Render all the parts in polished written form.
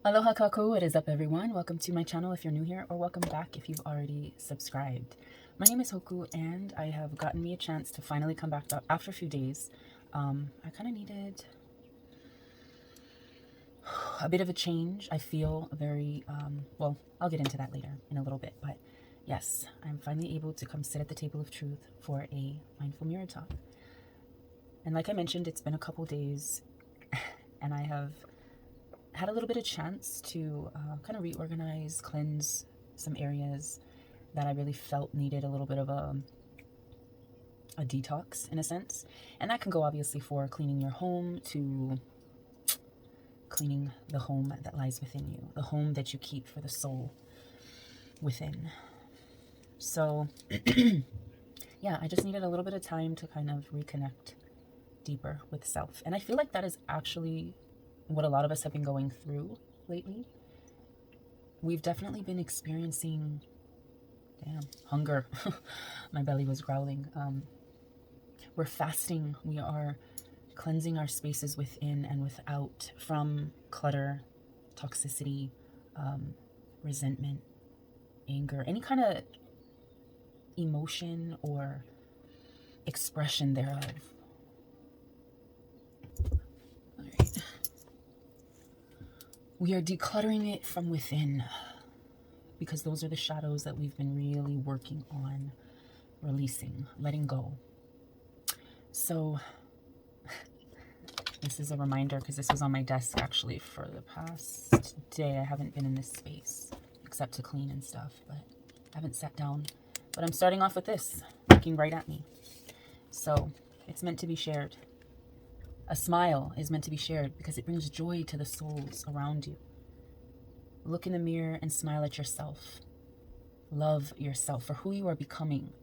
Aloha kakou, what is up everyone? Welcome to my channel if you're new here, or welcome back if you've already subscribed. My name is Hoku and I have gotten me a chance to finally come back after a few days. I kind of needed a bit of a change. I feel very, well, I'll get into that later in a little bit, but yes, I'm finally able to come sit at the table of truth for a mindful mirror talk. And like I mentioned, it's been a couple days and I have had a little bit of chance to kind of reorganize, cleanse some areas that I really felt needed a little bit of a detox in a sense. And that can go obviously for cleaning your home to cleaning the home that lies within you, the home that you keep for the soul within. So yeah, I just needed a little bit of time to kind of reconnect deeper with self. And I feel like that is actually what a lot of us have been going through lately. We've definitely been experiencing, hunger. My belly was growling. We're fasting. We are cleansing our spaces within and without from clutter, toxicity, resentment, anger, any kind of emotion or expression thereof. All right. We are decluttering it from within, because those are the shadows that we've been really working on releasing, letting go. So this is a reminder, because this was on my desk actually for the past day. I haven't been in this space except to clean and stuff, but I haven't sat down. But I'm starting off with this, looking right at me. So it's meant to be shared. A smile is meant to be shared because it brings joy to the souls around you. Look in the mirror and smile at yourself. Love yourself for who you are becoming.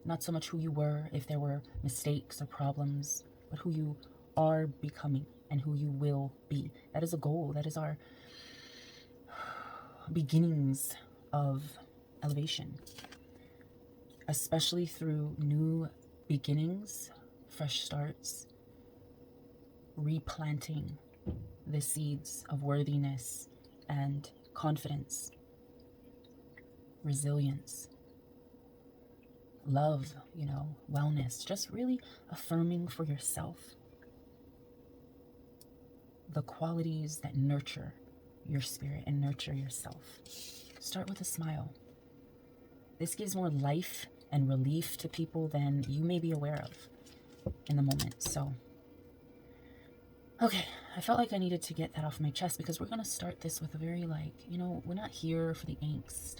Not so much who you were, if there were mistakes or problems, but who you are becoming and who you will be. That is a goal. That is our beginnings of elevation. Especially through new beginnings, fresh starts, replanting the seeds of worthiness and confidence, resilience, love, wellness, just really affirming for yourself the qualities that nurture your spirit and nurture yourself. Start with a smile. This gives more life and relief to people than you may be aware of in the moment. So okay, I felt like I needed to get that off my chest, because we're going to start this with a very we're not here for the angst.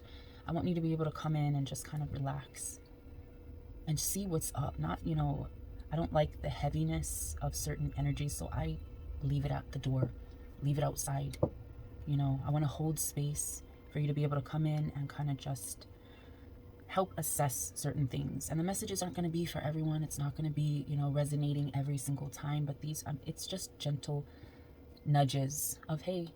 I want you to be able to come in and just kind of relax and see what's up. Not, I don't like the heaviness of certain energies, so I leave it at the door, leave it outside. I want to hold space for you to be able to come in and kind of just help assess certain things. And the messages aren't going to be for everyone. It's not going to be, resonating every single time, but these, it's just gentle nudges of, hey,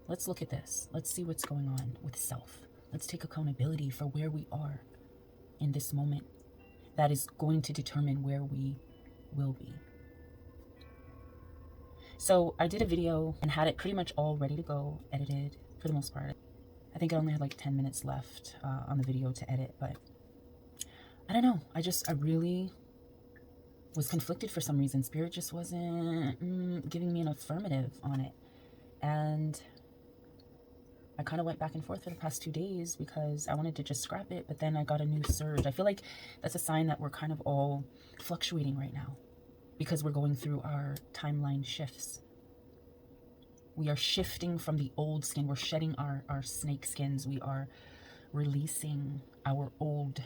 let's look at this. Let's see what's going on with self. Let's take accountability for where we are in this moment. That is going to determine where we will be. So I did a video and had it pretty much all ready to go, edited for the most part. I think I only had like 10 minutes left on the video to edit, but I don't know. I really was conflicted for some reason. Spirit just wasn't giving me an affirmative on it. And I kind of went back and forth for the past 2 days because I wanted to just scrap it, but then I got a new surge. I feel like that's a sign that we're kind of all fluctuating right now because we're going through our timeline shifts. We are shifting from the old skin. We're shedding our snake skins. We are releasing our old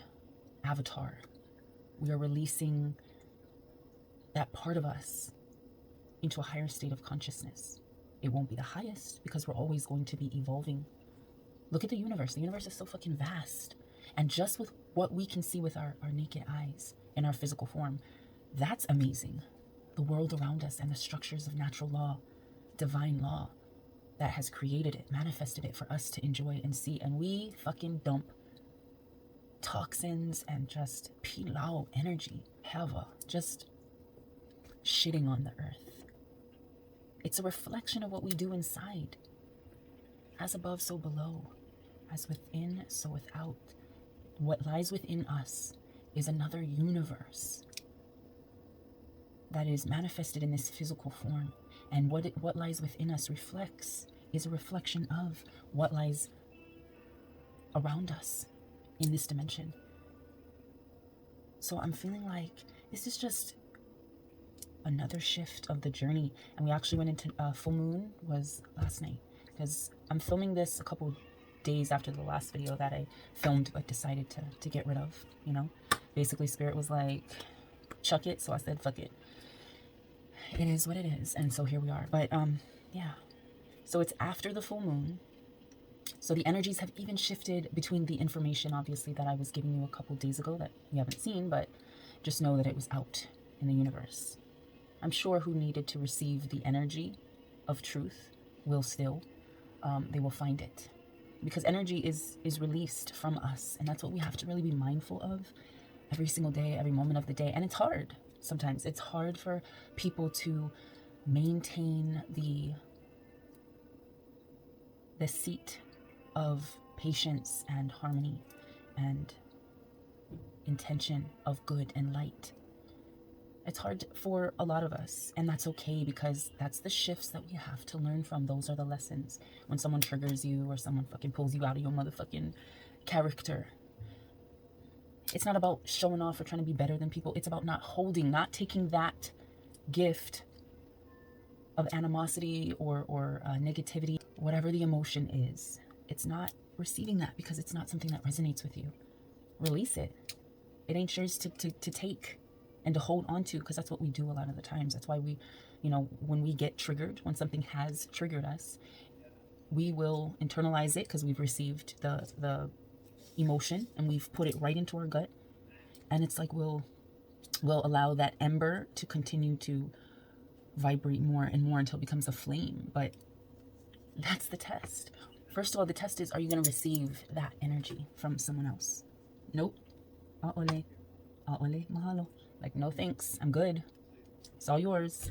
avatar. We are releasing that part of us into a higher state of consciousness. It won't be the highest because we're always going to be evolving. Look at the universe. The universe is so fucking vast. And just with what we can see with our naked eyes in our physical form, that's amazing. The world around us and the structures of natural law, divine law that has created it, manifested it for us to enjoy and see. And we fucking dump toxins and just pilau energy, hava, just shitting on the earth. It's a reflection of what we do inside. As above, so below. As within, so without. What lies within us is another universe that is manifested in this physical form. And what lies within us is a reflection of what lies around us in this dimension. So I'm feeling like this is just another shift of the journey. And we actually went into full moon was last night, because I'm filming this a couple days after the last video that I filmed but decided to get rid of, you know. Basically Spirit was like, chuck it, so I said fuck it. It is what it is, and so here we are. But yeah, so it's after the full moon, so the energies have even shifted between the information obviously that I was giving you a couple days ago that you haven't seen, but just know that it was out in the universe. I'm sure who needed to receive the energy of truth will still, they will find it, because energy is released from us, and that's what we have to really be mindful of every single day, every moment of the day. And it's hard. Sometimes it's hard for people to maintain the seat of patience and harmony and intention of good and light. It's hard for a lot of us, and that's okay, because that's the shifts that we have to learn from. Those are the lessons. When someone triggers you or someone fucking pulls you out of your motherfucking character, it's not about showing off or trying to be better than people. It's about not taking that gift of animosity or negativity, whatever the emotion is. It's not receiving that because it's not something that resonates with you. Release it. It ain't yours to take and to hold on to, because that's what we do a lot of the times. That's why we, you know, when we get triggered, when something has triggered us, we will internalize it because we've received the emotion and we've put it right into our gut, and it's like we'll allow that ember to continue to vibrate more and more until it becomes a flame. But that's the test. First of all, the test is, are you going to receive that energy from someone else? Nope. A'ole mahalo. Like, no thanks, I'm good, it's all yours.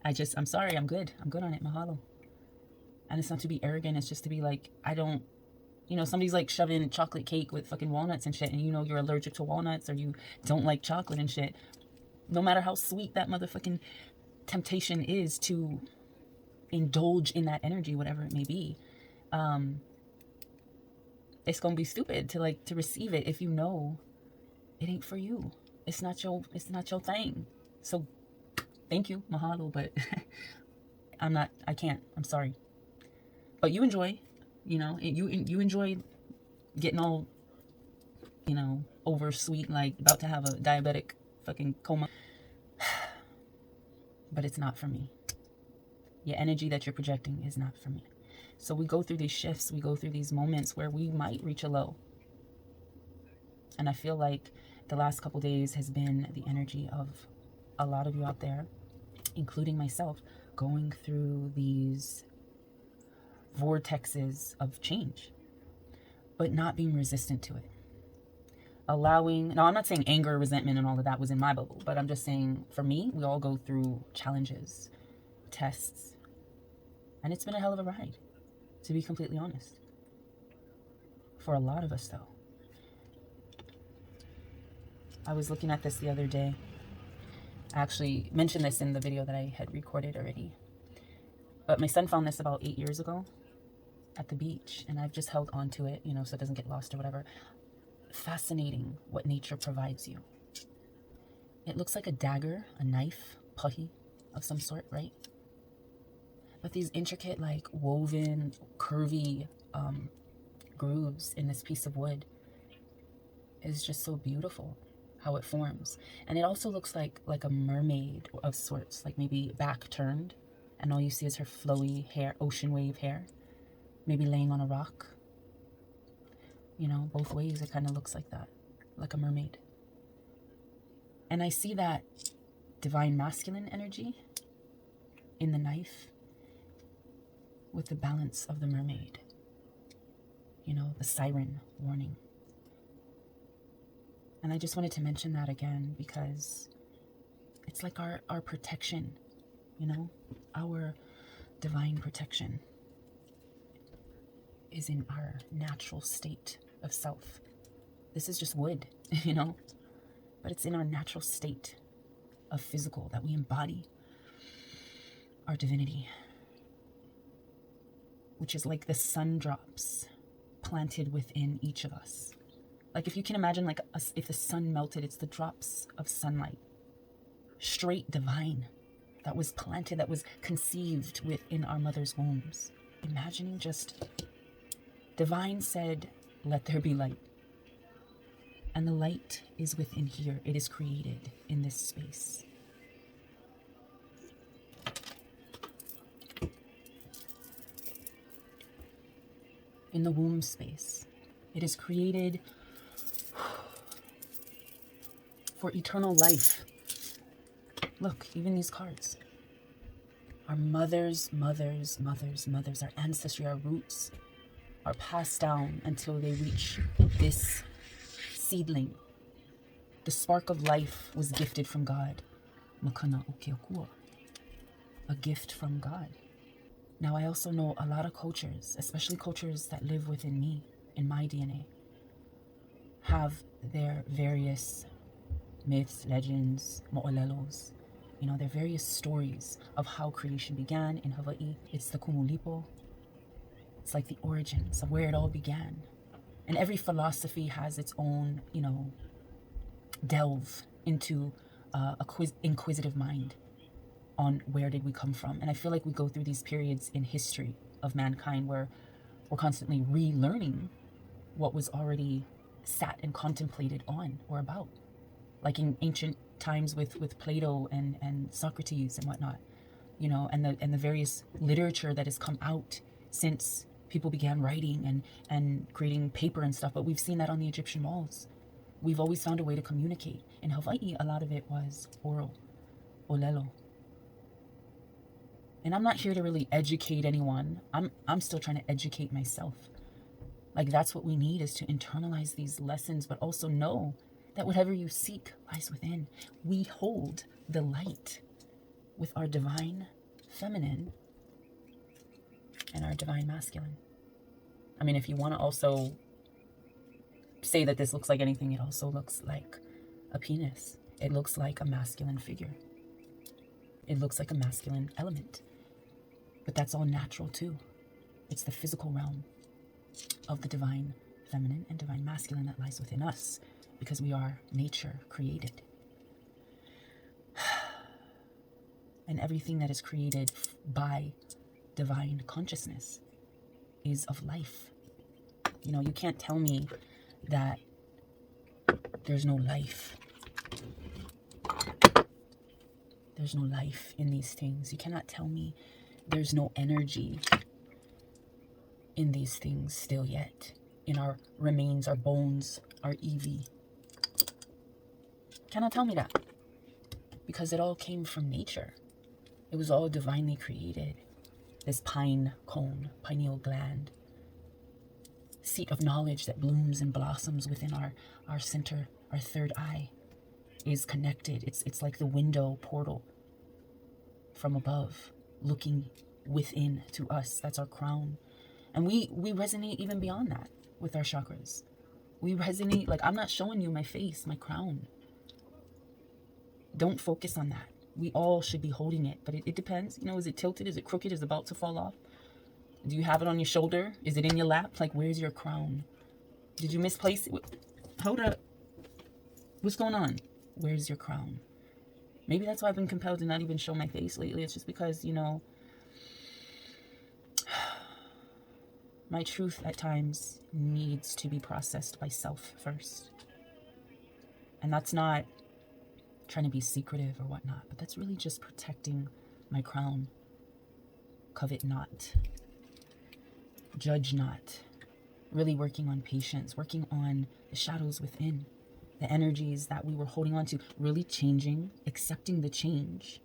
I'm sorry, I'm good on it, mahalo. And it's not to be arrogant, it's just to be like, I don't, you know, somebody's like shoving chocolate cake with fucking walnuts and shit, and you know you're allergic to walnuts or you don't like chocolate and shit. No matter how sweet that motherfucking temptation is to indulge in that energy, whatever it may be, it's gonna be stupid to receive it if you know it ain't for you. It's not your thing. So thank you, mahalo, but I can't, I'm sorry. But you enjoy, you know, you enjoy getting all, you know, over sweet, like about to have a diabetic fucking coma. But it's not for me. Your energy that you're projecting is not for me. So we go through these shifts, we go through these moments where we might reach a low. And I feel like the last couple days has been the energy of a lot of you out there, including myself, going through these vortexes of change, but not being resistant to it. Allowing, now I'm not saying anger, resentment, and all of that was in my bubble, but I'm just saying, for me, we all go through challenges, tests, and it's been a hell of a ride, to be completely honest. For a lot of us, though. I was looking at this the other day. I actually mentioned this in the video that I had recorded already. But my son found this about 8 years ago at the beach, and I've just held on to it, you know, so it doesn't get lost or whatever. Fascinating what nature provides you. It looks like a dagger, a knife, putty of some sort, right? But these intricate, like, woven, curvy grooves in this piece of wood is just so beautiful how it forms. And it also looks like a mermaid of sorts, like maybe back turned, and all you see is her flowy hair, ocean wave hair, maybe laying on a rock. You know, both ways it kind of looks like that, like a mermaid. And I see that divine masculine energy in the knife with the balance of the mermaid. You know, the siren warning. And I just wanted to mention that again because it's like our protection. you know? Our divine protection is in our natural state of self. This is just wood, you know? But it's in our natural state of physical that we embody our divinity, which is like the sun drops planted within each of us. Like if you can imagine, like if the sun melted, it's the drops of sunlight, straight divine, that was planted, that was conceived within our mother's wombs. Imagining just divine said, let there be light. And the light is within here. It is created in this space. In the womb space. It is created for eternal life. Look, even these cards. Our mothers, our ancestry, our roots are passed down until they reach this seedling. The spark of life was gifted from God. Makana okeokua. A gift from God. Now, I also know a lot of cultures, especially cultures that live within me, in my DNA, have their various myths, legends, mo'olelos, you know, their various stories of how creation began. In Hawai'i, it's the kumulipo. It's like the origins of where it all began. And every philosophy has its own, you know, delve into inquisitive mind on where did we come from. And I feel like we go through these periods in history of mankind where we're constantly relearning what was already sat and contemplated on or about. Like in ancient times with Plato and Socrates and whatnot, you know, and the various literature that has come out since people began writing and creating paper and stuff. But we've seen that on the Egyptian walls. We've always found a way to communicate. In Hawai'i, a lot of it was oral, olelo. And I'm not here to really educate anyone. I'm still trying to educate myself. Like, that's what we need, is to internalize these lessons, but also know that whatever you seek lies within. We hold the light with our divine feminine and our divine masculine. I mean, if you want to also say that this looks like anything, it also looks like a penis. It looks like a masculine figure. It looks like a masculine element. But that's all natural too. It's the physical realm of the divine feminine and divine masculine that lies within us, because we are nature created. And everything that is created by divine consciousness is of life. You know, you can't tell me that there's no life. There's no life in these things. You cannot tell me there's no energy in these things still yet. In our remains, our bones, our Evie. Cannot tell me that. Because it all came from nature. It was all divinely created. This pine cone, pineal gland, seat of knowledge that blooms and blossoms within our center, our third eye, is connected. It's like the window portal from above, looking within to us. That's our crown. And we resonate even beyond that with our chakras. We resonate, like, I'm not showing you my face, my crown. Don't focus on that. We all should be holding it, but it depends. You know, is it tilted? Is it crooked? Is it about to fall off? Do you have it on your shoulder? Is it in your lap? Like, where's your crown? Did you misplace it? Hold up. What's going on? Where's your crown? Maybe that's why I've been compelled to not even show my face lately. It's just because, you know, my truth at times needs to be processed by self first. And that's not trying to be secretive or whatnot, but that's really just protecting my crown. Covet not. Judge not. Really working on patience, working on the shadows within, the energies that we were holding on to, really changing, accepting the change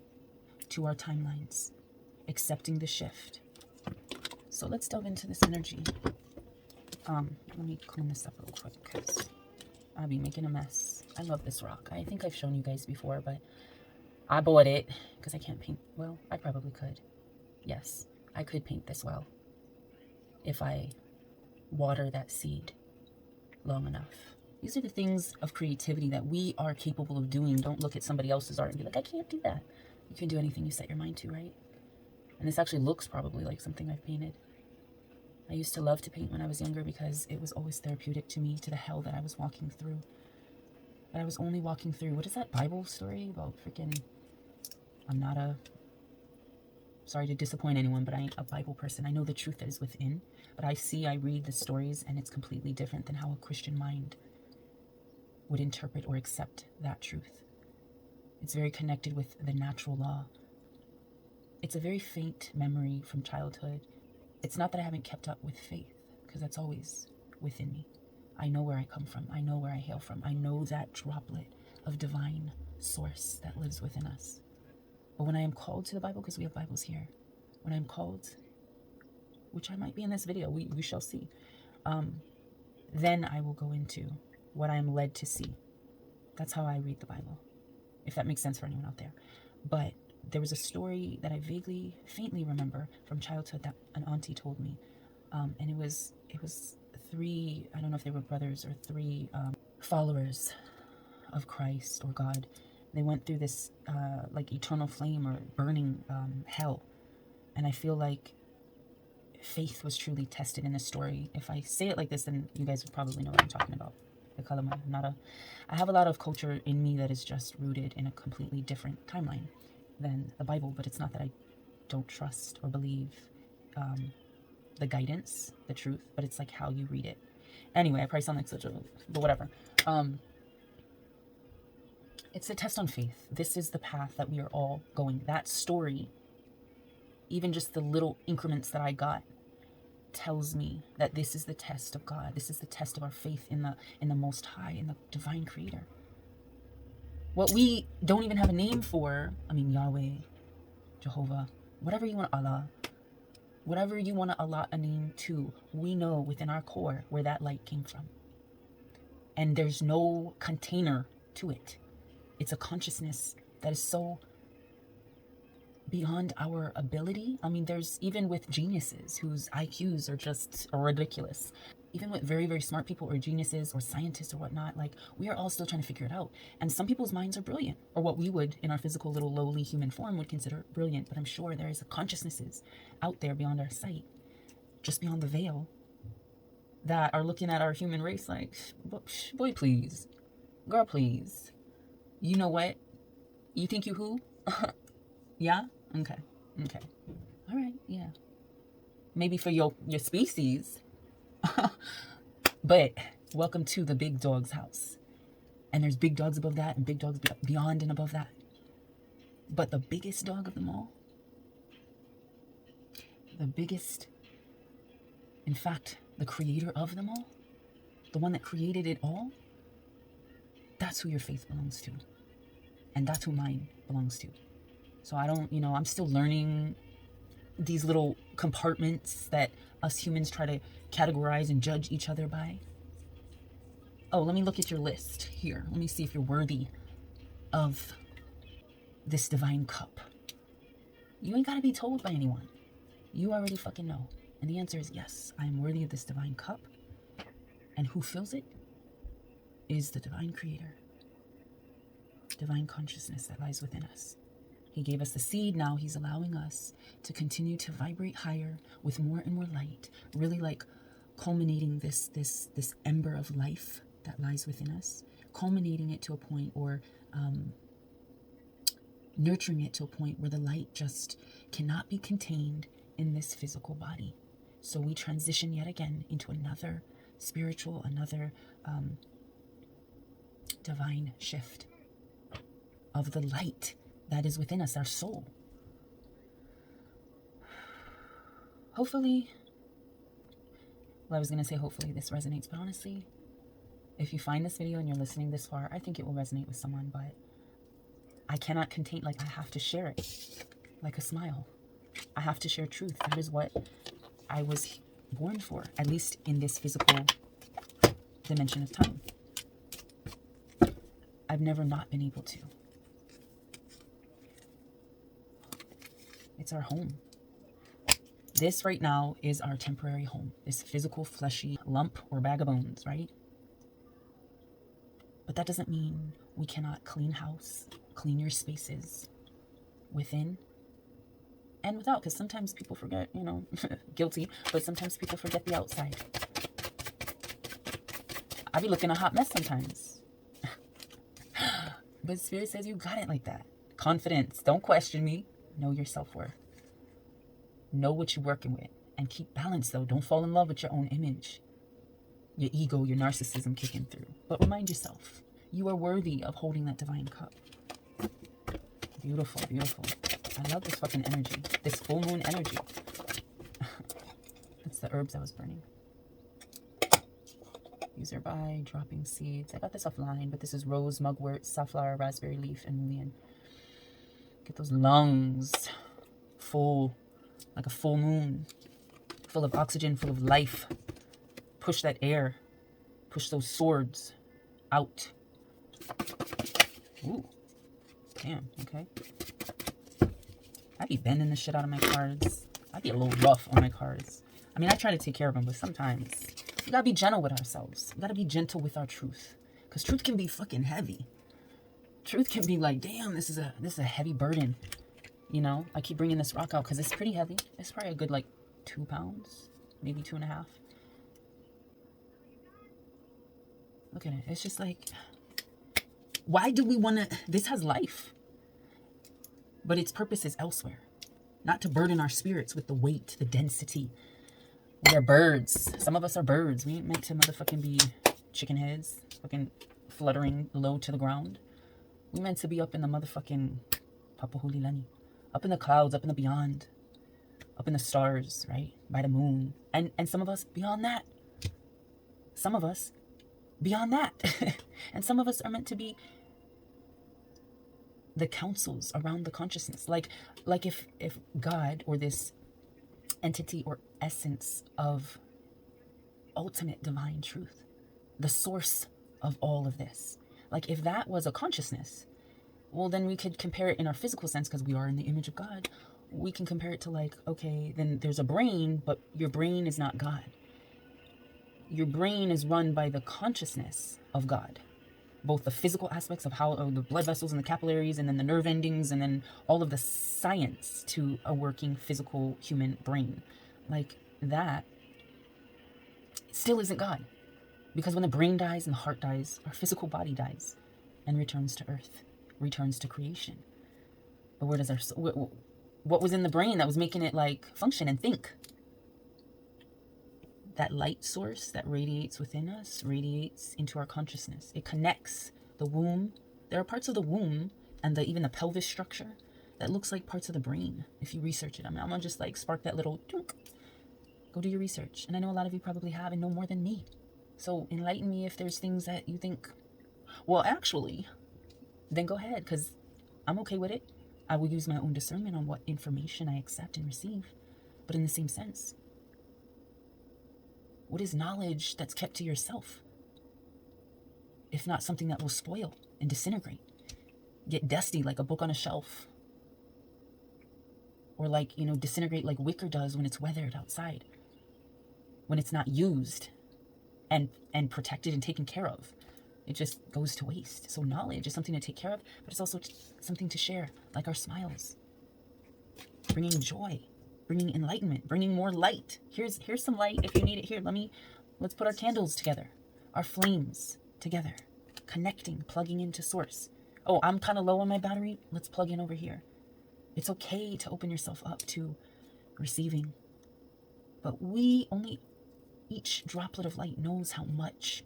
to our timelines, accepting the shift. So let's delve into this energy. Let me clean this up real quick because I'll be making a mess. I love this rock. I think I've shown you guys before, but I bought it because I can't paint. Well, I probably could. Yes, I could paint this well if I water that seed long enough. These are the things of creativity that we are capable of doing. Don't look at somebody else's art and be like, I can't do that. You can do anything you set your mind to, right? And this actually looks probably like something I've painted. I used to love to paint when I was younger because it was always therapeutic to me, to the hell that I was walking through. But I was only walking through, what is that Bible story about freaking, I'm not a, sorry to disappoint anyone, but I ain't a Bible person. I know the truth that is within, but I read the stories, and it's completely different than how a Christian mind would interpret or accept that truth. It's very connected with the natural law. It's a very faint memory from childhood. It's not that I haven't kept up with faith, because that's always within me. I know where I come from. I know where I hail from. I know that droplet of divine source that lives within us. But when I am called to the Bible, because we have Bibles here, when I'm called, which I might be in this video, we shall see, then I will go into what I am led to see. That's how I read the Bible, if that makes sense for anyone out there. But there was a story that I vaguely, faintly remember from childhood that an auntie told me, and it was three, I don't know if they were brothers or three followers of Christ or God. They went through this like eternal flame or burning hell, and I feel like faith was truly tested in this story. If I say it like this, then you guys would probably know what I'm talking about. I have a lot of culture in me that is just rooted in a completely different timeline than the Bible, but it's not that I don't trust or believe the guidance, the truth, but it's like how you read it. Anyway, I probably sound like such a, but whatever. It's a test on faith. This is the path that we are all going. That story, even just the little increments that I got, tells me that this is the test of God. This is the test of our faith in the Most High, in the divine Creator. What we don't even have a name for, I mean, Yahweh, Jehovah, whatever you want, Allah, whatever you want to allot a name to, we know within our core where that light came from. And there's no container to it. It's a consciousness that is so beyond our ability. I mean, there's even with geniuses whose IQs are just ridiculous. Even with very, very smart people or geniuses or scientists or whatnot, like, we are all still trying to figure it out. And some people's minds are brilliant, or what we would, in our physical little lowly human form, would consider brilliant. But I'm sure there is consciousnesses out there beyond our sight, just beyond the veil, that are looking at our human race like, boy, please. Girl, please. You know what? You think you who? Yeah? Okay. All right, yeah. Maybe for your species. But welcome to the big dog's house. And there's big dogs above that and big dogs beyond and above that. But the biggest dog of them all, the biggest, in fact, the creator of them all, the one that created it all, that's who your faith belongs to. And that's who mine belongs to. So I don't, I'm still learning these little compartments that us humans try to categorize and judge each other by. Oh, let me look at your list here. Let me see if you're worthy of this divine cup. You ain't got to be told by anyone. You already fucking know. And the answer is yes, I am worthy of this divine cup. And who fills it is the divine creator. Divine consciousness that lies within us. He gave us the seed. Now he's allowing us to continue to vibrate higher with more and more light, really like culminating this ember of life that lies within us, culminating it to a point, or nurturing it to a point where the light just cannot be contained in this physical body. So we transition yet again into another spiritual, another divine shift of the light that is within us, our soul. Hopefully, well, I was going to say hopefully this resonates, but honestly, if you find this video and you're listening this far, I think it will resonate with someone, but I cannot contain, like, I have to share it like a smile. I have to share truth. That is what I was born for, at least in this physical dimension of time. I've never not been able to. It's our home. This right now is our temporary home. This physical, fleshy lump or bag of bones, right? But that doesn't mean we cannot clean house, clean your spaces within and without. Because sometimes people forget, you know, guilty, but sometimes people forget the outside. I be looking a hot mess sometimes. But Spirit says you got it like that. Confidence. Don't question me. Know your self-worth. Know what you're working with. And keep balance, though. Don't fall in love with your own image. Your ego, your narcissism kicking through. But remind yourself, you are worthy of holding that divine cup. Beautiful, beautiful. I love this fucking energy. This full moon energy. That's the herbs I was burning. User by dropping seeds. I got this offline, but this is rose, mugwort, safflower, raspberry leaf, and mullein. Get those lungs full, like a full moon, full of oxygen, full of life. Push that air. Push those swords out. Ooh. Damn, okay. I be bending the shit out of my cards. I be a little rough on my cards. I mean, I try to take care of them, but sometimes we gotta be gentle with ourselves. We gotta be gentle with our truth. Because truth can be fucking heavy. Truth can be like, damn, this is a heavy burden. You know, I keep bringing this rock out because it's pretty heavy. It's probably a good, like, 2 pounds. Maybe 2.5. Look at it. It's just like, why do we want to... This has life. But its purpose is elsewhere. Not to burden our spirits with the weight, the density. We are birds. Some of us are birds. We ain't meant to motherfucking be chicken heads. Fucking fluttering low to the ground. We meant to be up in the motherfucking Papahulilani. Up in the clouds, up in the beyond. Up in the stars, right? By the moon. And some of us beyond that. Some of us beyond that. And some of us are meant to be the councils around the consciousness. Like if God or this entity or essence of ultimate divine truth, the source of all of this, like if that was a consciousness, well, then we could compare it in our physical sense because we are in the image of God. We can compare it to like, okay, then there's a brain, but your brain is not God. Your brain is run by the consciousness of God. Both the physical aspects of how the blood vessels and the capillaries and then the nerve endings and then all of the science to a working physical human brain. Like that still isn't God. Because when the brain dies and the heart dies, our physical body dies and returns to earth, returns to creation. But where does what was in the brain that was making it like function and think? That light source that radiates within us radiates into our consciousness. It connects the womb. There are parts of the womb and even the pelvis structure that looks like parts of the brain if you research it. I mean, I'm gonna just like spark that little dunk. Go do your research. And I know a lot of you probably have and know more than me. So enlighten me if there's things that you think, well, actually, then go ahead, because I'm okay with it. I will use my own discernment on what information I accept and receive. But in the same sense, what is knowledge that's kept to yourself? If not something that will spoil and disintegrate, get dusty like a book on a shelf, or like, you know, disintegrate like wicker does when it's weathered outside, when it's not used and protected and taken care of. It just goes to waste. So knowledge is something to take care of, but it's also something to share, like our smiles, bringing joy, bringing enlightenment, bringing more light. Here's some light if you need it. Here, let's put our candles together, our flames together, connecting, plugging into source. Oh, I'm kind of low on my battery. Let's plug in over here. It's okay to open yourself up to receiving, but each droplet of light knows how much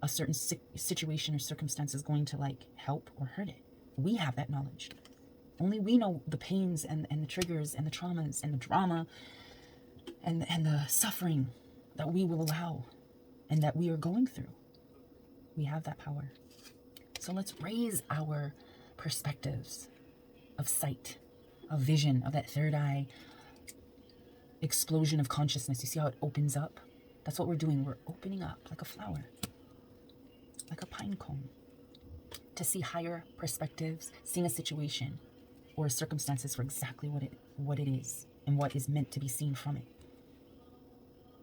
a certain situation or circumstance is going to like help or hurt it. We have that knowledge. Only we know the pains and the triggers and the traumas and the drama and the suffering that we will allow and that we are going through. We have that power. So let's raise our perspectives of sight, of vision, of that third eye explosion of consciousness. You see how it opens up? That's what we're doing. We're opening up like a flower, like a pine cone, to see higher perspectives, seeing a situation or circumstances for exactly what it is and what is meant to be seen from it.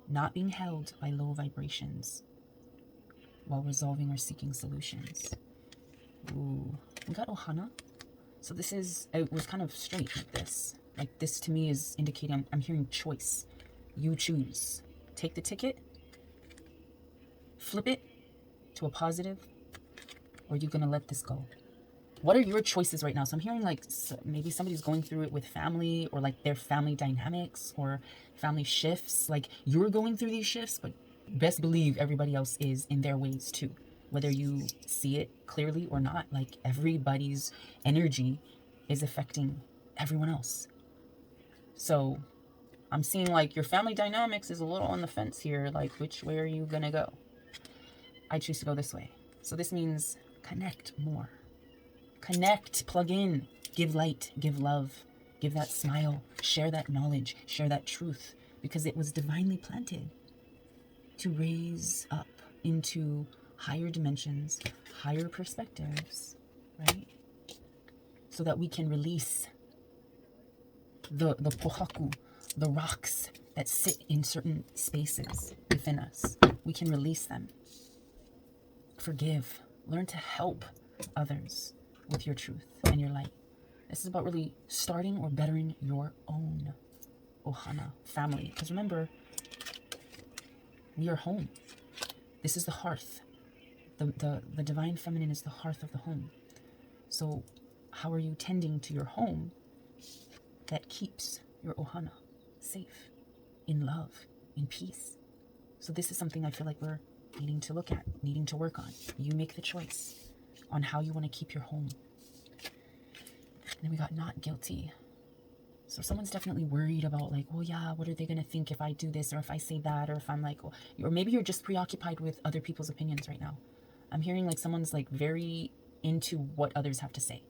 Not being held by low vibrations while resolving or seeking solutions. Ooh, we got Ohana. So this is, it was kind of straight like this. Like this to me is indicating, I'm hearing choice. You choose. Take the ticket, flip it to a positive, or you're going to let this go. What are your choices right now? So I'm hearing like maybe somebody's going through it with family, or like their family dynamics or family shifts. Like you're going through these shifts, but best believe everybody else is in their ways too. Whether you see it clearly or not, like everybody's energy is affecting everyone else. So I'm seeing like your family dynamics is a little on the fence here. Like which way are you going to go? I choose to go this way. So this means connect more. Connect, plug in, give light, give love, give that smile, share that knowledge, share that truth, because it was divinely planted to raise up into higher dimensions, higher perspectives, right? So that we can release the pohaku, the rocks that sit in certain spaces within us. We can release them. Forgive, learn to help others with your truth and your light. This is about really starting or bettering your own ohana family. Because remember, we are home. This is the hearth. The divine feminine is the hearth of the home. So how are you tending to your home that keeps your ohana safe, in love, in peace? So this is something I feel like we're needing to look at, needing to work on. You make the choice on how you want to keep your home. And then we got not guilty. So someone's definitely worried about like, well, yeah, what are they going to think if I do this or if I say that, or if I'm like, or maybe you're just preoccupied with other people's opinions right now. I'm hearing like someone's like very into what others have to say.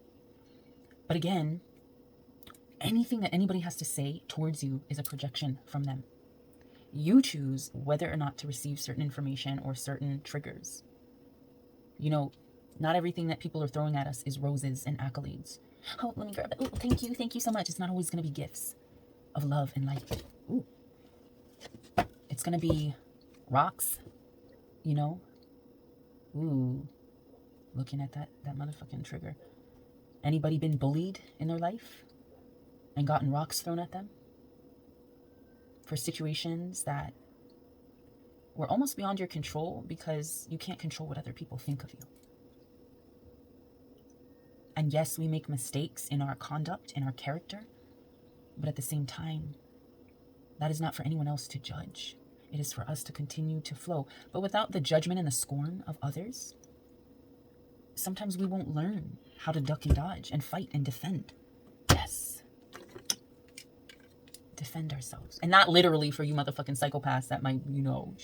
But again, anything that anybody has to say towards you is a projection from them. You choose whether or not to receive certain information or certain triggers. You know, not everything that people are throwing at us is roses and accolades. Oh, let me grab it. Oh, thank you so much. It's not always going to be gifts of love and light. Ooh. It's going to be rocks, you know. Ooh, looking at that motherfucking trigger. Anybody been bullied in their life and gotten rocks thrown at them for situations that were almost beyond your control because you can't control what other people think of you? And yes, we make mistakes in our conduct, in our character, but at the same time, that is not for anyone else to judge. It is for us to continue to flow. But without the judgment and the scorn of others, sometimes we won't learn how to duck and dodge and fight and defend. Yes. Defend ourselves. And not literally for you motherfucking psychopaths that might, you know,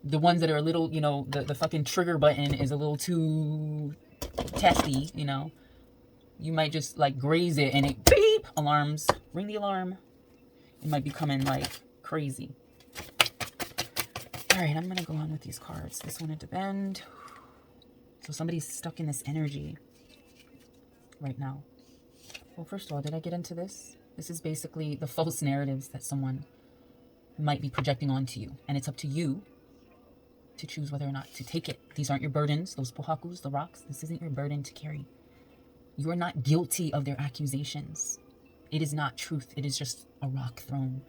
the ones that are a little, you know, the fucking trigger button is a little too testy, you know. You might just like graze it and it beep, alarms, ring the alarm. It might be coming like crazy. All right, I'm gonna go on with these cards. This one had to bend. So somebody's stuck in this energy right now. Well, first of all, did I get into this? This is basically the false narratives that someone might be projecting onto you. And it's up to you to choose whether or not to take it. These aren't your burdens, those pohakus, the rocks. This isn't your burden to carry. You are not guilty of their accusations. It is not truth. It is just a rock thrown,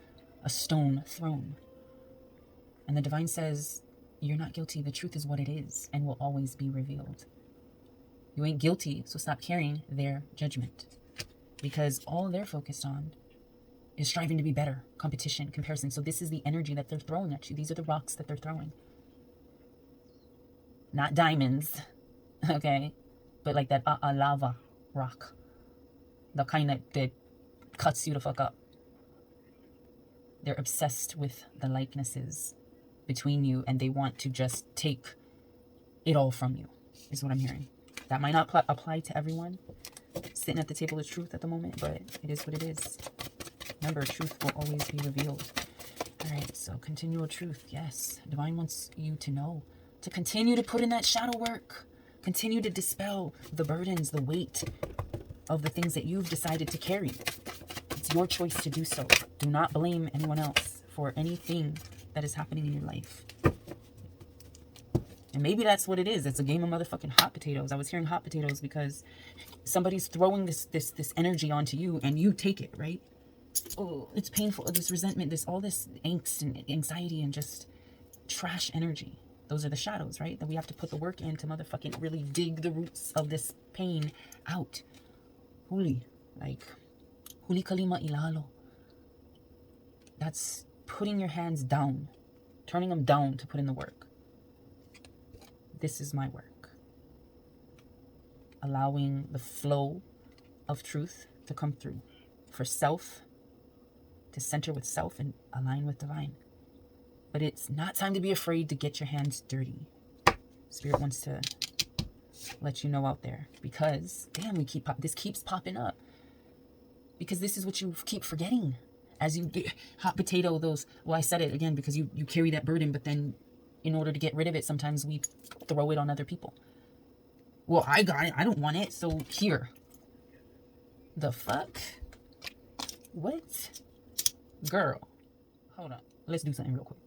a stone thrown. And the divine says, you're not guilty. The truth is what it is and will always be revealed. You ain't guilty, so stop carrying their judgment. Because all they're focused on is striving to be better, competition, comparison. So this is the energy that they're throwing at you. These are the rocks that they're throwing. Not diamonds, okay? But like that lava rock. The kind that cuts you the fuck up. They're obsessed with the likenesses between you, and they want to just take it all from you, is what I'm hearing. That might not apply to everyone sitting at the table of truth at the moment, but it is what it is. Remember, truth will always be revealed. All right, so continual truth. Yes, divine wants you to know, to continue to put in that shadow work, continue to dispel the burdens, the weight of the things that you've decided to carry. It's your choice to do so. Do not blame anyone else for anything that is happening in your life. And maybe that's what it is. It's a game of motherfucking hot potatoes. I was hearing hot potatoes because somebody's throwing this energy onto you and you take it, right? Oh, it's painful. This resentment, all this angst and anxiety and just trash energy. Those are the shadows, right? That we have to put the work in to motherfucking really dig the roots of this pain out. Huli. Like, huli kalima ilalo. That's putting your hands down. Turning them down to put in the work. This is my work. Allowing the flow of truth to come through. For self, to center with self and align with divine. But it's not time to be afraid to get your hands dirty. Spirit wants to let you know out there. Because, damn, this keeps popping up. Because this is what you keep forgetting. As you get hot potato, well, I said it again because you carry that burden, but then in order to get rid of it, sometimes we throw it on other people. Well, I got it. I don't want it. So here. The fuck? What? Girl. Hold on. Let's do something real quick.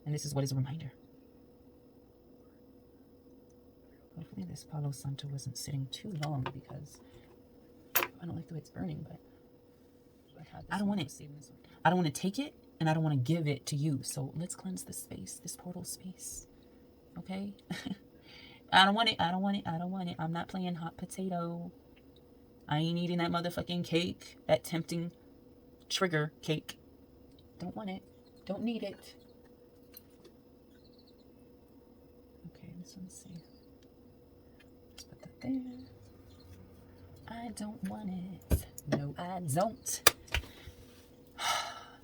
And this is what is a reminder. Hopefully this Palo Santo wasn't sitting too long because I don't like the way it's burning, but I don't want it. I don't want to take it. And I don't want to give it to you. So let's cleanse this space, this portal space. Okay? I don't want it. I don't want it. I don't want it. I'm not playing hot potato. I ain't eating that motherfucking cake. That tempting trigger cake. Don't want it. Don't need it. Okay, this one's safe. Let's put that there. I don't want it. No, I don't.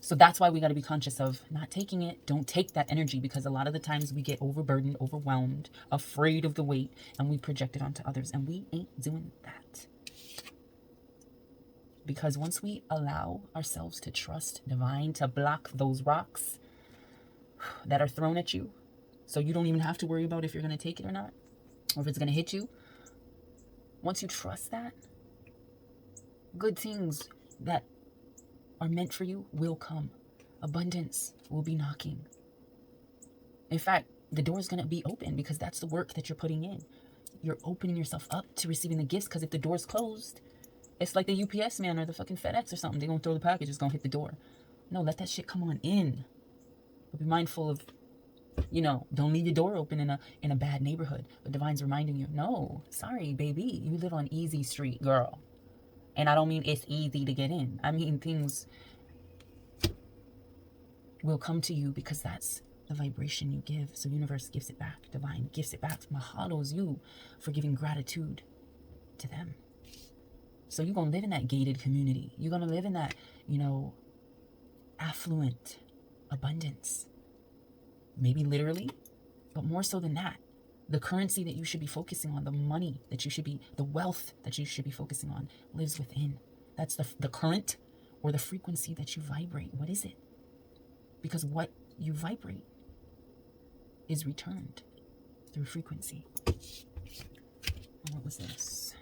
So that's why we got to be conscious of not taking it. Don't take that energy because a lot of the times we get overburdened, overwhelmed, afraid of the weight, and we project it onto others. And we ain't doing that. Because once we allow ourselves to trust divine, to block those rocks that are thrown at you, so you don't even have to worry about if you're going to take it or not, or if it's going to hit you. Once you trust that, good things that are meant for you will come. Abundance will be knocking. In fact, the door is going to be open because that's the work that you're putting in. You're opening yourself up to receiving the gifts because if the door's closed, it's like the UPS man or the fucking FedEx or something. They're going to throw the package. It's going to hit the door. No, let that shit come on in. But be mindful of, don't leave your door open in a bad neighborhood. But Divine's reminding you, no, sorry, baby. You live on Easy Street, girl. And I don't mean it's easy to get in. I mean things will come to you because that's the vibration you give. So universe gives it back. Divine gives it back. Mahalos you for giving gratitude to them. So you're going to live in that gated community. You're going to live in that, affluent abundance. Maybe literally, but more so than that. The currency that you should be focusing on, the money that you should be, the wealth that you should be focusing on lives within. That's the current or the frequency that you vibrate. What is it? Because what you vibrate is returned through frequency. And what was this?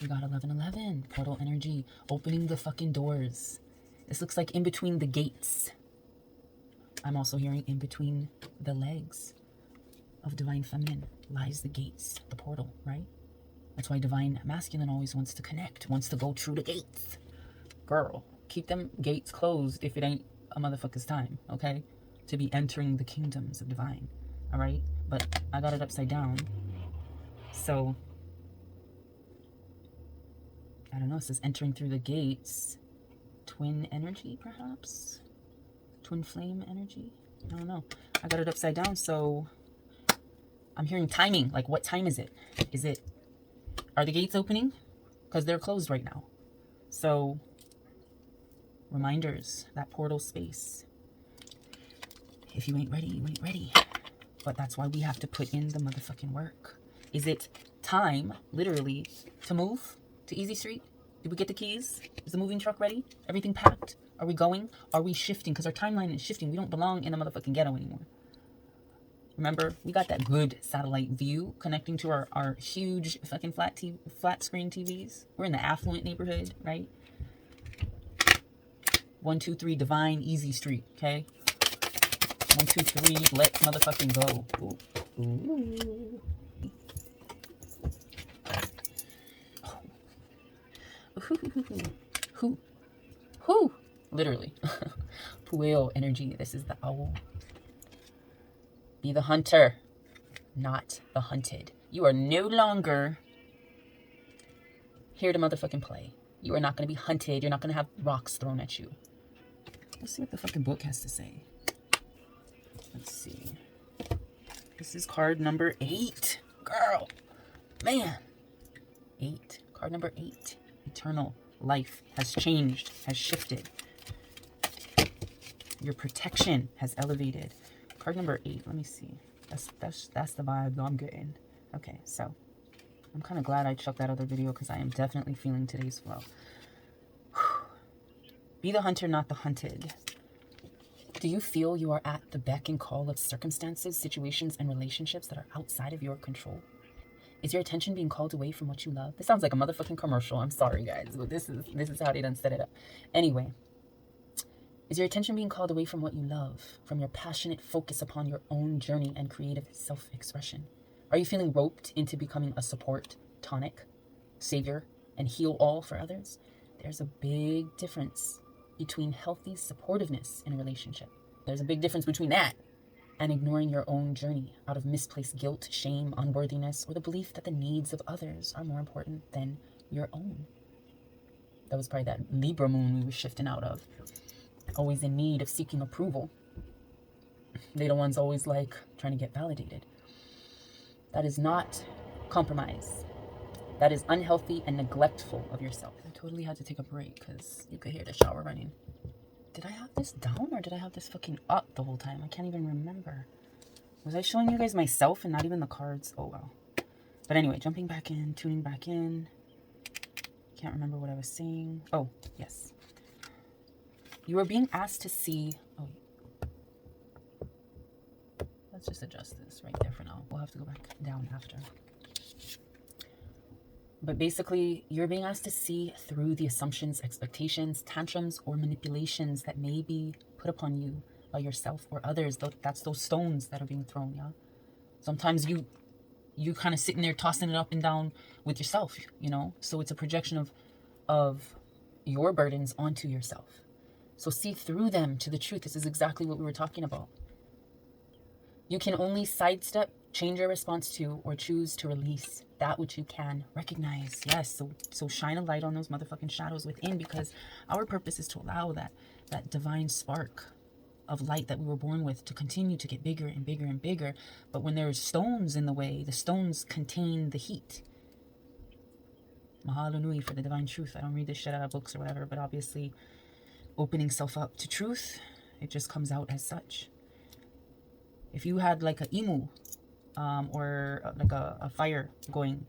We got 1111, portal energy, opening the fucking doors. This looks like in between the gates. I'm also hearing in between the legs of divine feminine lies the gates, the portal, right? That's why divine masculine always wants to connect, wants to go through the gates. Girl, keep them gates closed if it ain't a motherfucker's time, okay? To be entering the kingdoms of divine, all right? But I got it upside down. So, I don't know, it says entering through the gates. Twin energy, perhaps? Twin flame energy? I don't know. I got it upside down, so I'm hearing timing. Like, what time is it? Are the gates opening? Because they're closed right now. So, reminders, that portal space. If you ain't ready, you ain't ready. But that's why we have to put in the motherfucking work. Is it time, literally, to move to Easy Street? Did we get the keys? Is the moving truck ready? Everything packed? Are we going? Are we shifting? Because our timeline is shifting. We don't belong in a motherfucking ghetto anymore. Remember, we got that good satellite view connecting to our huge fucking flat screen TVs. We're in the affluent neighborhood, right? 123 Divine Easy Street, okay? 123, let's motherfucking go. Ooh. Ooh. Who? Literally. Pueo energy. This is the owl. Be the hunter, not the hunted. You are no longer here to motherfucking play. You are not going to be hunted. You're not going to have rocks thrown at you. Let's see what the fucking book has to say. Let's see. This is card number 8. Girl. Man. 8. Card number 8. Eternal life has changed, has shifted. Your protection has elevated. Card number 8. Let me see. That's the vibe I'm getting. Okay, so I'm kind of glad I chucked that other video because I am definitely feeling today's flow. Be the hunter, not the hunted. Do you feel you are at the beck and call of circumstances, situations, and relationships that are outside of your control? Is your attention being called away from what you love? This sounds like a motherfucking commercial. I'm sorry, guys, but this is how they done set it up. Anyway, is your attention being called away from what you love, from your passionate focus upon your own journey and creative self-expression? Are you feeling roped into becoming a support, tonic, savior, and heal all for others? There's a big difference between healthy supportiveness in a relationship. There's a big difference between that and ignoring your own journey out of misplaced guilt, shame, unworthiness, or the belief that the needs of others are more important than your own. That was probably that Libra moon we were shifting out of. Always in need of seeking approval. They're the ones always like trying to get validated. That is not compromise. That is unhealthy and neglectful of yourself. I totally had to take a break because you could hear the shower running. Did I have this down or did I have this fucking up the whole time? I can't even remember. Was I showing you guys myself and not even the cards? Oh, well. But anyway, jumping back in, tuning back in. Can't remember what I was saying. Oh, yes. You are being asked to see... Oh, let's just adjust this right there for now. We'll have to go back down after. But basically, you're being asked to see through the assumptions, expectations, tantrums, or manipulations that may be put upon you by yourself or others. That's those stones that are being thrown, yeah? Sometimes you kind of sitting there tossing it up and down with yourself, you know? So it's a projection of your burdens onto yourself. So see through them to the truth. This is exactly what we were talking about. You can only sidestep, change your response to, or choose to release that which you can recognize. Yes, so shine a light on those motherfucking shadows within, because our purpose is to allow that divine spark of light that we were born with to continue to get bigger and bigger and bigger. But when there's stones in the way, the stones contain the heat. Mahalo nui for the divine truth. I don't read this shit out of books or whatever, but obviously opening self up to truth, it just comes out as such. If you had like a imu, or like a fire going,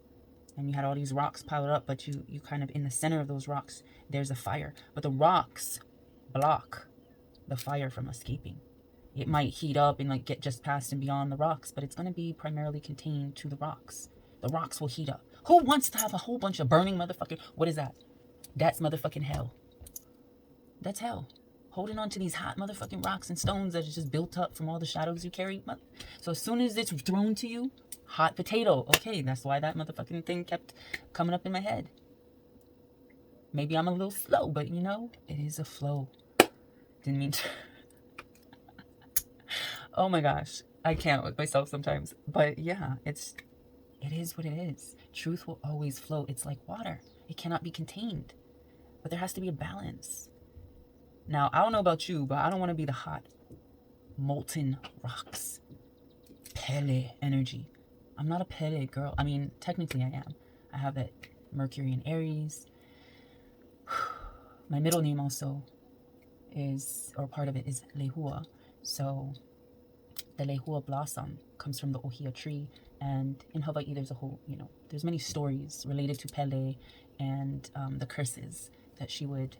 and you had all these rocks piled up, but you kind of in the center of those rocks, there's a fire. But the rocks block the fire from escaping. It might heat up and like get just past and beyond the rocks, but it's going to be primarily contained to the rocks. The rocks will heat up. Who wants to have a whole bunch of burning motherfucking... What is that? That's motherfucking hell. That's hell. Holding on to these hot motherfucking rocks and stones that are just built up from all the shadows you carry. So as soon as it's thrown to you, hot potato. Okay, that's why that motherfucking thing kept coming up in my head. Maybe I'm a little slow, but you know, it is a flow. Didn't mean to... Oh my gosh. I can't with myself sometimes. But yeah, it is what it is. Truth will always flow. It's like water. It cannot be contained. But there has to be a balance. Now, I don't know about you, but I don't want to be the hot, molten rocks. Pele energy. I'm not a Pele girl. I mean, technically I am. I have that Mercury in Aries. My middle name also is, or part of it is Lehua. So the Lehua blossom comes from the ohia tree. And in Hawaii, there's a whole, you know, there's many stories related to Pele and the curses that she would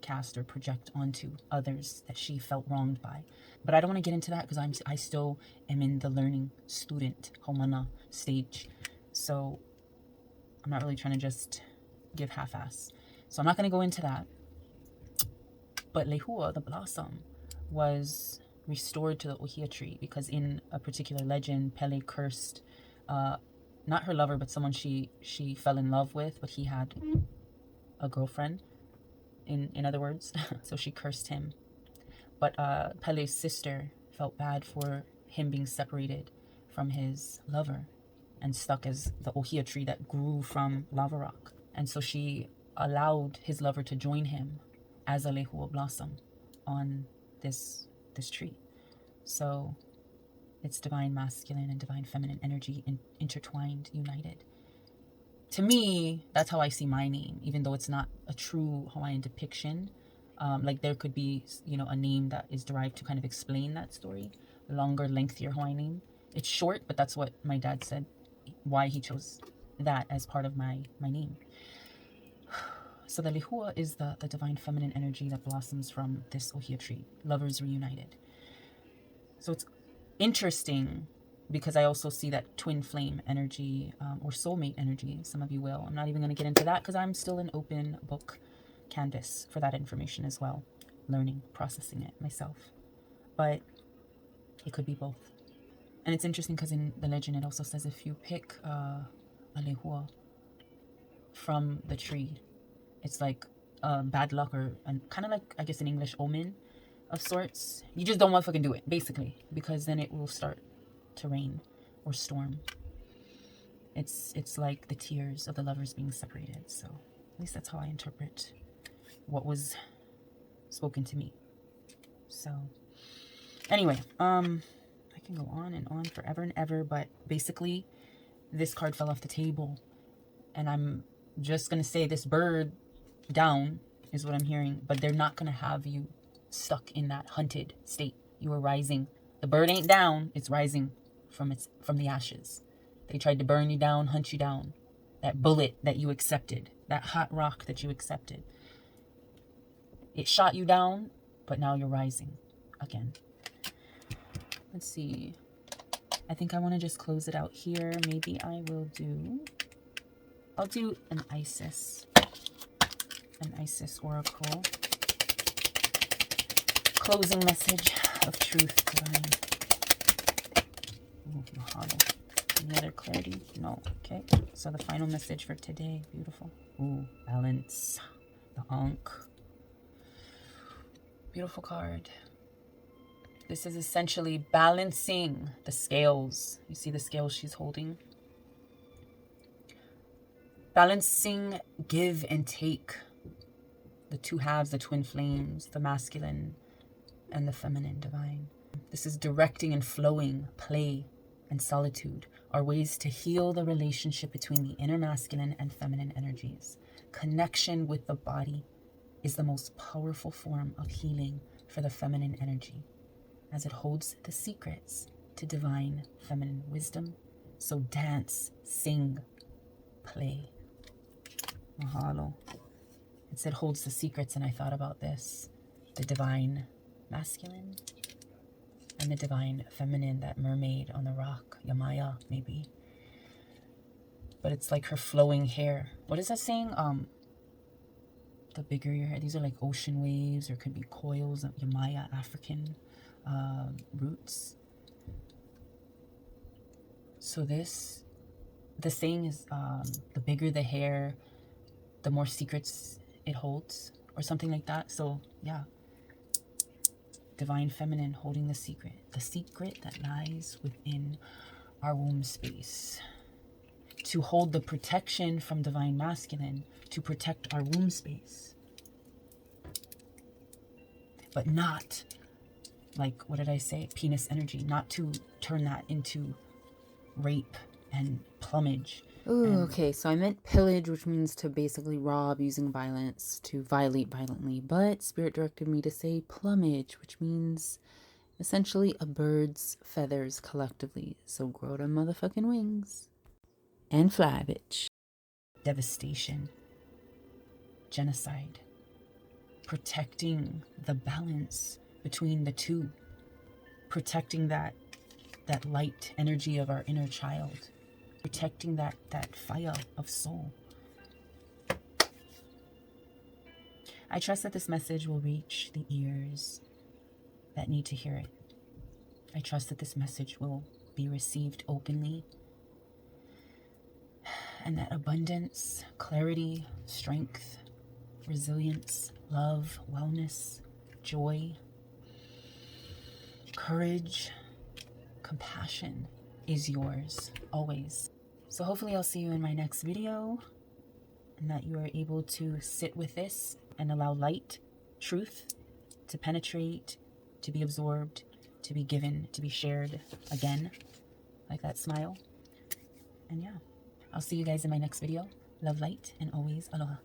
cast or project onto others that she felt wronged by. But I don't want to get into that because I still am in the learning student homana stage. So I'm not really trying to just give half-ass. So I'm not going to go into that. But Lehua, the blossom, was restored to the ohia tree because in a particular legend, Pele cursed not her lover, but someone she fell in love with, but he had a girlfriend, in other words. So she cursed him. But Pele's sister felt bad for him being separated from his lover and stuck as the ohia tree that grew from lava rock. And so she allowed his lover to join him as a lehua blossom on this tree. So it's divine masculine and divine feminine energy intertwined, united. To me, that's how I see my name, even though it's not a true Hawaiian depiction. Like there could be, you know, a name that is derived to kind of explain that story. A longer, lengthier Hawaiian name. It's short, but that's what my dad said, why he chose that as part of my name. So the lehua is the divine feminine energy that blossoms from this ohia tree. Lovers reunited. So it's interesting because I also see that twin flame energy or soulmate energy. Some of you will. I'm not even going to get into that because I'm still an open book canvas for that information as well. Learning, processing it myself. But it could be both. And it's interesting because in the legend it also says if you pick a lehua from the tree, it's like bad luck or kind of like, I guess, an English omen of sorts. You just don't motherfucking do it, basically, because then it will start to rain or storm. It's like the tears of the lovers being separated. So at least that's how I interpret what was spoken to me. So anyway, I can go on and on forever and ever, but basically this card fell off the table, and I'm just gonna say this bird down is what I'm hearing, but they're not gonna have you stuck in that hunted state. You are rising. The bird ain't down, it's rising from the ashes. They tried to burn you down, hunt you down. That bullet that you accepted, that hot rock that you accepted, it shot you down, but now you're rising again. Let's see. I think I want to just close it out here. Maybe I'll do an Isis oracle. Closing message of truth, divine. Ooh, mahalo. Any other clarity? No. Okay. So the final message for today. Beautiful. Ooh, balance. The Ankh. Beautiful card. This is essentially balancing the scales. You see the scales she's holding? Balancing give and take. The two halves, the twin flames, the masculine and the feminine divine. This is directing and flowing. Play and solitude are ways to heal the relationship between the inner masculine and feminine energies. Connection with the body is the most powerful form of healing for the feminine energy, as it holds the secrets to divine feminine wisdom. So dance, sing, play. Mahalo. It said holds the secrets, and I thought about this. The divine masculine and the divine feminine, that mermaid on the rock, Yamaya, maybe. But it's like her flowing hair. What is that saying? The bigger your hair. These are like ocean waves, or could be coils of Yamaya, African roots. So the saying is the bigger the hair, the more secrets it holds, or something like that. So yeah, divine feminine holding the secret that lies within our womb space, to hold the protection from divine masculine, to protect our womb space, but not like, what did I say, penis energy, not to turn that into rape and plumage. Ooh, okay, so I meant pillage, which means to basically rob using violence, to violate violently, but Spirit directed me to say plumage, which means essentially a bird's feathers collectively. So grow them motherfucking wings and fly, bitch. Devastation, genocide, protecting the balance between the two, protecting that light energy of our inner child, protecting that fire of soul. I trust that this message will reach the ears that need to hear it. I trust that this message will be received openly, and that abundance, clarity, strength, resilience, love, wellness, joy, courage, compassion is yours always. So hopefully I'll see you in my next video, and that you are able to sit with this and allow light, truth to penetrate, to be absorbed, to be given, to be shared again, like that smile. And yeah, I'll see you guys in my next video. Love, light, and always aloha.